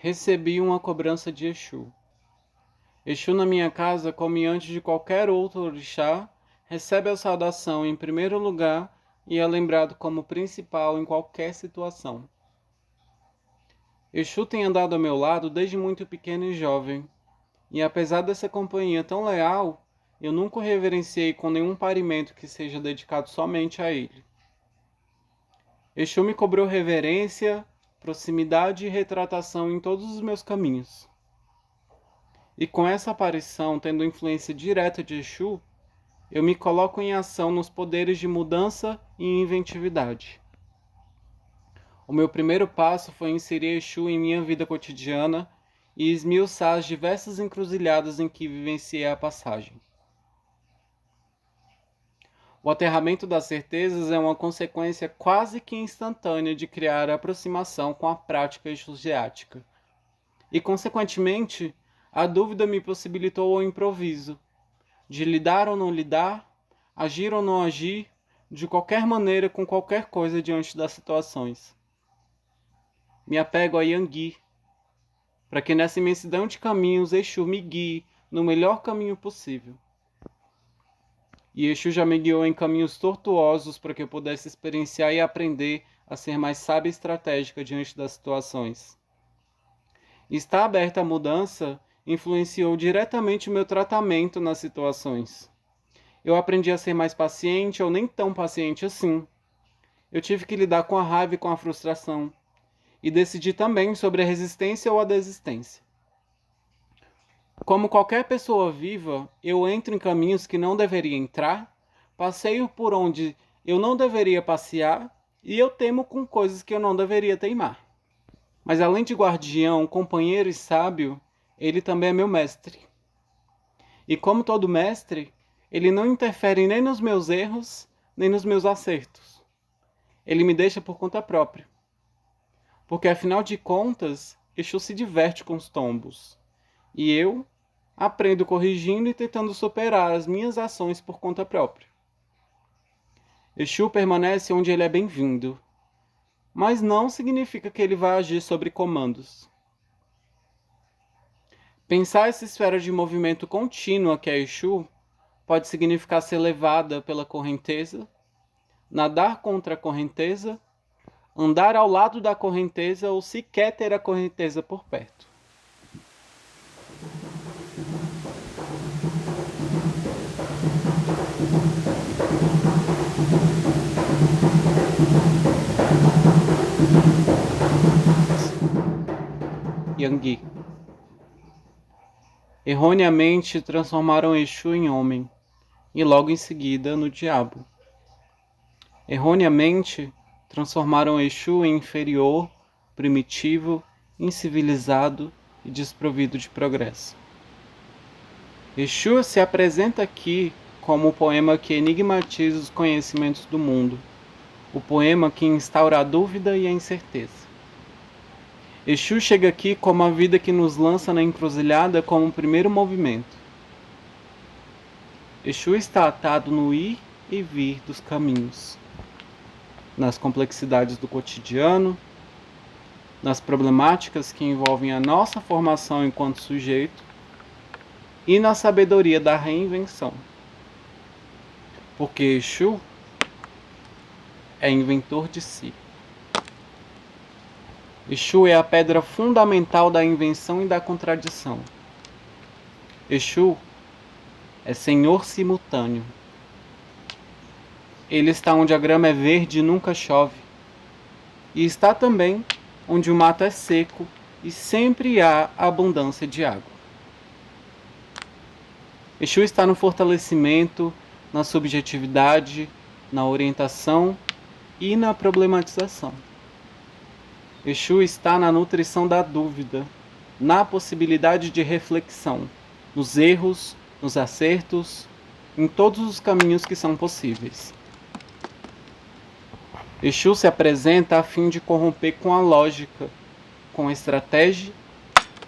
Recebi uma cobrança de Exu. Exu na minha casa, como antes de qualquer outro orixá, recebe a saudação em primeiro lugar e é lembrado como principal em qualquer situação. Exu tem andado ao meu lado desde muito pequeno e jovem, e apesar dessa companhia tão leal, eu nunca o reverenciei com nenhum parimento que seja dedicado somente a ele. Exu me cobrou reverência, proximidade e retratação em todos os meus caminhos. E com essa aparição tendo influência direta de Exu, eu me coloco em ação nos poderes de mudança e inventividade. O meu primeiro passo foi inserir Exu em minha vida cotidiana e esmiuçar as diversas encruzilhadas em que vivenciei a passagem. O aterramento das certezas é uma consequência quase que instantânea de criar a aproximação com a prática exugiática. E, consequentemente, a dúvida me possibilitou o improviso, de lidar ou não lidar, agir ou não agir, de qualquer maneira com qualquer coisa diante das situações. Me apego a Yangui, para que nessa imensidão de caminhos Exu me guie no melhor caminho possível. E Exu já me guiou em caminhos tortuosos para que eu pudesse experienciar e aprender a ser mais sábia e estratégica diante das situações. Estar aberta à mudança influenciou diretamente o meu tratamento nas situações. Eu aprendi a ser mais paciente ou nem tão paciente assim. Eu tive que lidar com a raiva e com a frustração. E decidi também sobre a resistência ou a desistência. Como qualquer pessoa viva, eu entro em caminhos que não deveria entrar, passeio por onde eu não deveria passear e eu temo com coisas que eu não deveria teimar. Mas além de guardião, companheiro e sábio, ele também é meu mestre. E como todo mestre, ele não interfere nem nos meus erros, nem nos meus acertos. Ele me deixa por conta própria. Porque afinal de contas, Exu se diverte com os tombos. E eu aprendo corrigindo e tentando superar as minhas ações por conta própria. Exu permanece onde ele é bem-vindo, mas não significa que ele vai agir sobre comandos. Pensar essa esfera de movimento contínua que é Exu pode significar ser levada pela correnteza, nadar contra a correnteza, andar ao lado da correnteza ou sequer ter a correnteza por perto. Yangui. Erroneamente transformaram Exu em homem e logo em seguida no diabo. Erroneamente transformaram Exu em inferior, primitivo, incivilizado e desprovido de progresso. Exu se apresenta aqui como o poema que enigmatiza os conhecimentos do mundo, o poema que instaura a dúvida e a incerteza. Exu chega aqui como a vida que nos lança na encruzilhada como o primeiro movimento. Exu está atado no ir e vir dos caminhos, nas complexidades do cotidiano, nas problemáticas que envolvem a nossa formação enquanto sujeito e na sabedoria da reinvenção. Porque Exu é inventor de si. Exu é a pedra fundamental da invenção e da contradição. Exu é Senhor simultâneo. Ele está onde a grama é verde e nunca chove. E está também onde o mato é seco e sempre há abundância de água. Exu está no fortalecimento, na subjetividade, na orientação e na problematização. Exu está na nutrição da dúvida, na possibilidade de reflexão, nos erros, nos acertos, em todos os caminhos que são possíveis. Exu se apresenta a fim de corromper com a lógica, com a estratégia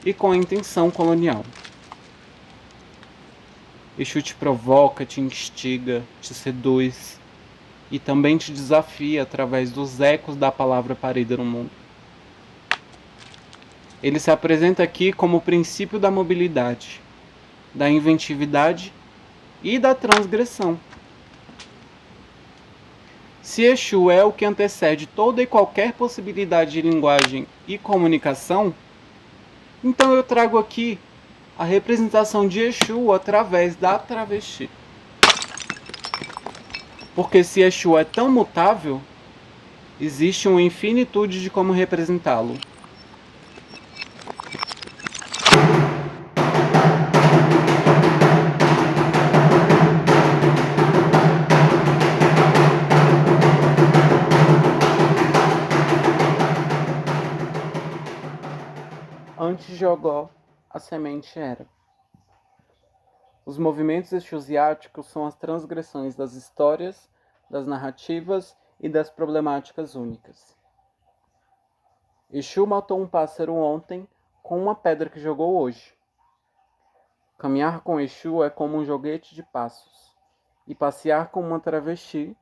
e com a intenção colonial. Exu te provoca, te instiga, te seduz e também te desafia através dos ecos da palavra parida no mundo. Ele se apresenta aqui como o princípio da mobilidade, da inventividade e da transgressão. Se Exu é o que antecede toda e qualquer possibilidade de linguagem e comunicação, então eu trago aqui a representação de Exu através da travesti. Porque se Exu é tão mutável, existe uma infinitude de como representá-lo. Antes de Ogó, a semente era. Os movimentos exusiáticos são as transgressões das histórias, das narrativas e das problemáticas únicas. Exu matou um pássaro ontem com uma pedra que jogou hoje. Caminhar com Exu é como um joguete de passos, e passear com uma travesti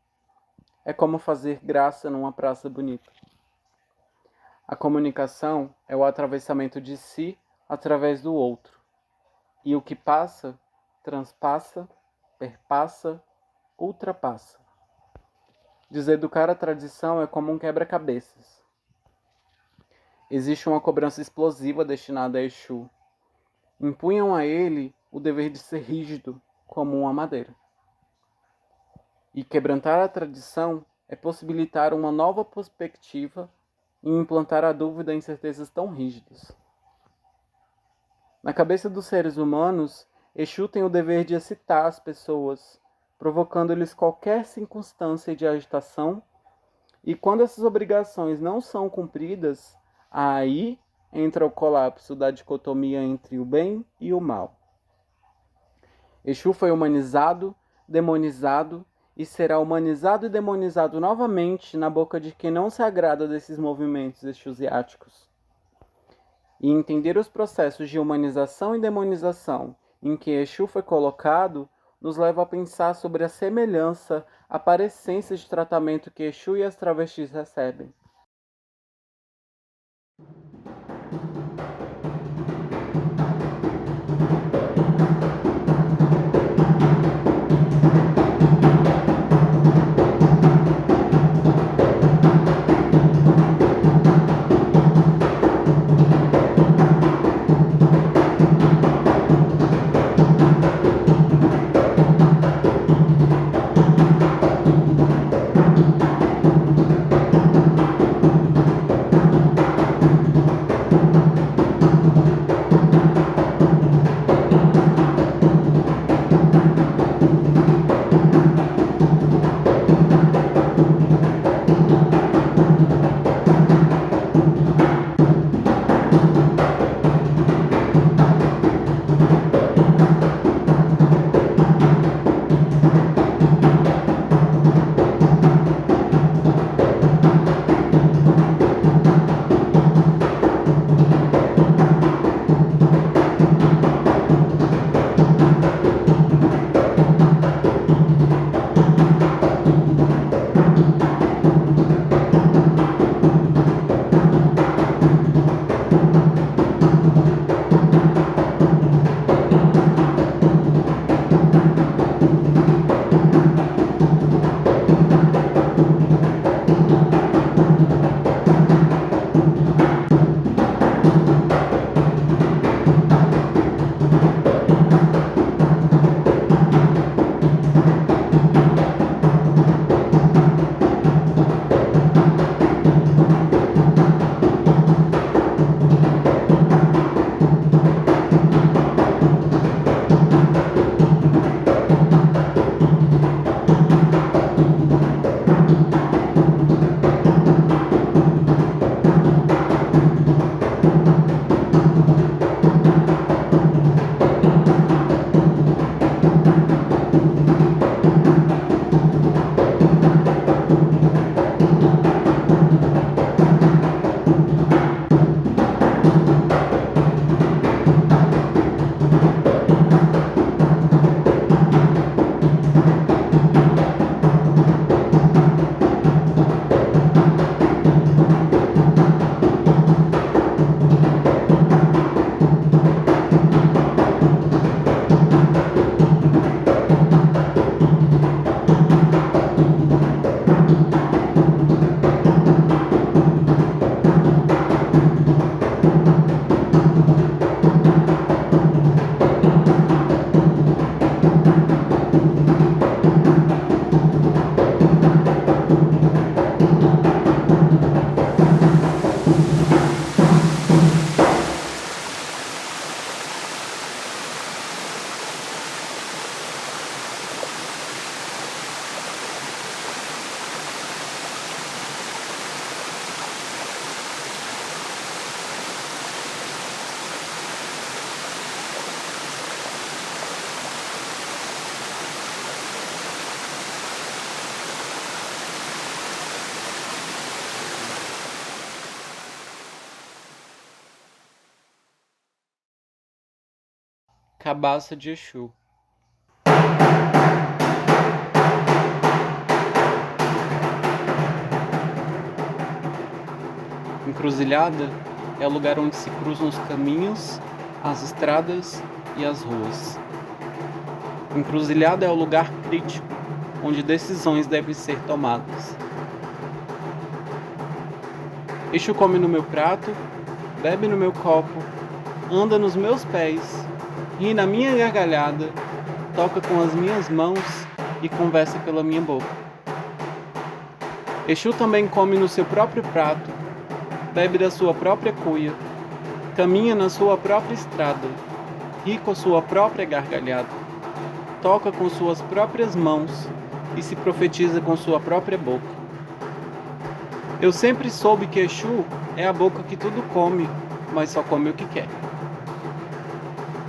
é como fazer graça numa praça bonita. A comunicação é o atravessamento de si através do outro, e o que passa, transpassa, perpassa, ultrapassa. Deseducar a tradição é como um quebra-cabeças. Existe uma cobrança explosiva destinada a Exu. Impunham a ele o dever de ser rígido, como uma madeira. E quebrantar a tradição é possibilitar uma nova perspectiva e implantar a dúvida em certezas tão rígidas. Na cabeça dos seres humanos, Exu tem o dever de excitar as pessoas, provocando-lhes qualquer circunstância de agitação, e quando essas obrigações não são cumpridas, aí entra o colapso da dicotomia entre o bem e o mal. Exu foi humanizado, demonizado e será humanizado e demonizado novamente na boca de quem não se agrada desses movimentos exusiáticos. E entender os processos de humanização e demonização em que Exu foi colocado nos leva a pensar sobre a semelhança, a parecência de tratamento que Exu e as travestis recebem. cabaça de Exu. Encruzilhada é o lugar onde se cruzam os caminhos, as estradas e as ruas. Encruzilhada é o lugar crítico, onde decisões devem ser tomadas. Exu come no meu prato, bebe no meu copo, anda nos meus pés, ri na minha gargalhada, toca com as minhas mãos e conversa pela minha boca. Exu também come no seu próprio prato, bebe da sua própria cuia, caminha na sua própria estrada, ri com a sua própria gargalhada, toca com suas próprias mãos e se profetiza com sua própria boca. Eu sempre soube que Exu é a boca que tudo come, mas só come o que quer.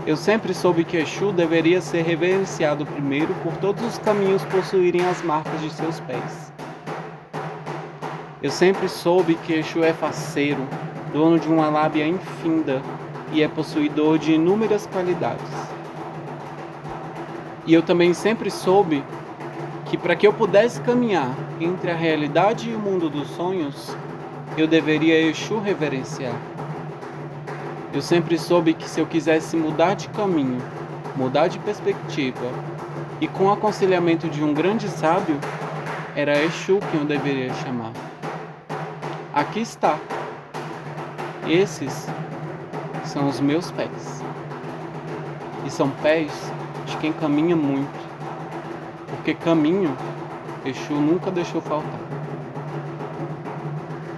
Eu sempre soube que Exu deveria ser reverenciado primeiro por todos os caminhos possuírem as marcas de seus pés. Eu sempre soube que Exu é faceiro, dono de uma lábia infinda e é possuidor de inúmeras qualidades. E eu também sempre soube que para que eu pudesse caminhar entre a realidade e o mundo dos sonhos, eu deveria Exu reverenciar. Eu sempre soube que se eu quisesse mudar de caminho, mudar de perspectiva, e com o aconselhamento de um grande sábio, era Exu quem eu deveria chamar. Aqui está. Esses são os meus pés. E são pés de quem caminha muito. Porque caminho, Exu nunca deixou faltar.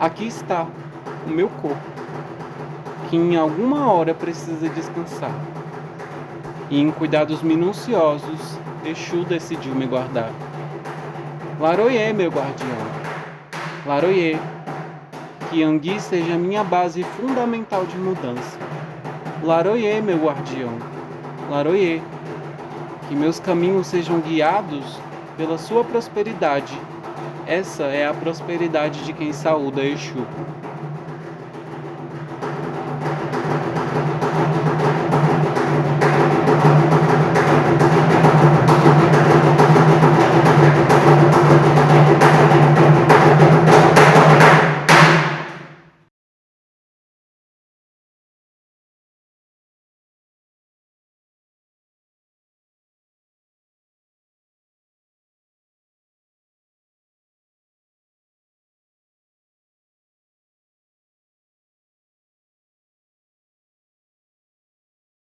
Aqui está o meu corpo, que em alguma hora precisa descansar. E em cuidados minuciosos, Exu decidiu me guardar. Laroyê, meu guardião. Laroyê, que Yangui seja minha base fundamental de mudança. Laroyê, meu guardião. Laroyê, que meus caminhos sejam guiados pela sua prosperidade. Essa é a prosperidade de quem saúda Exu.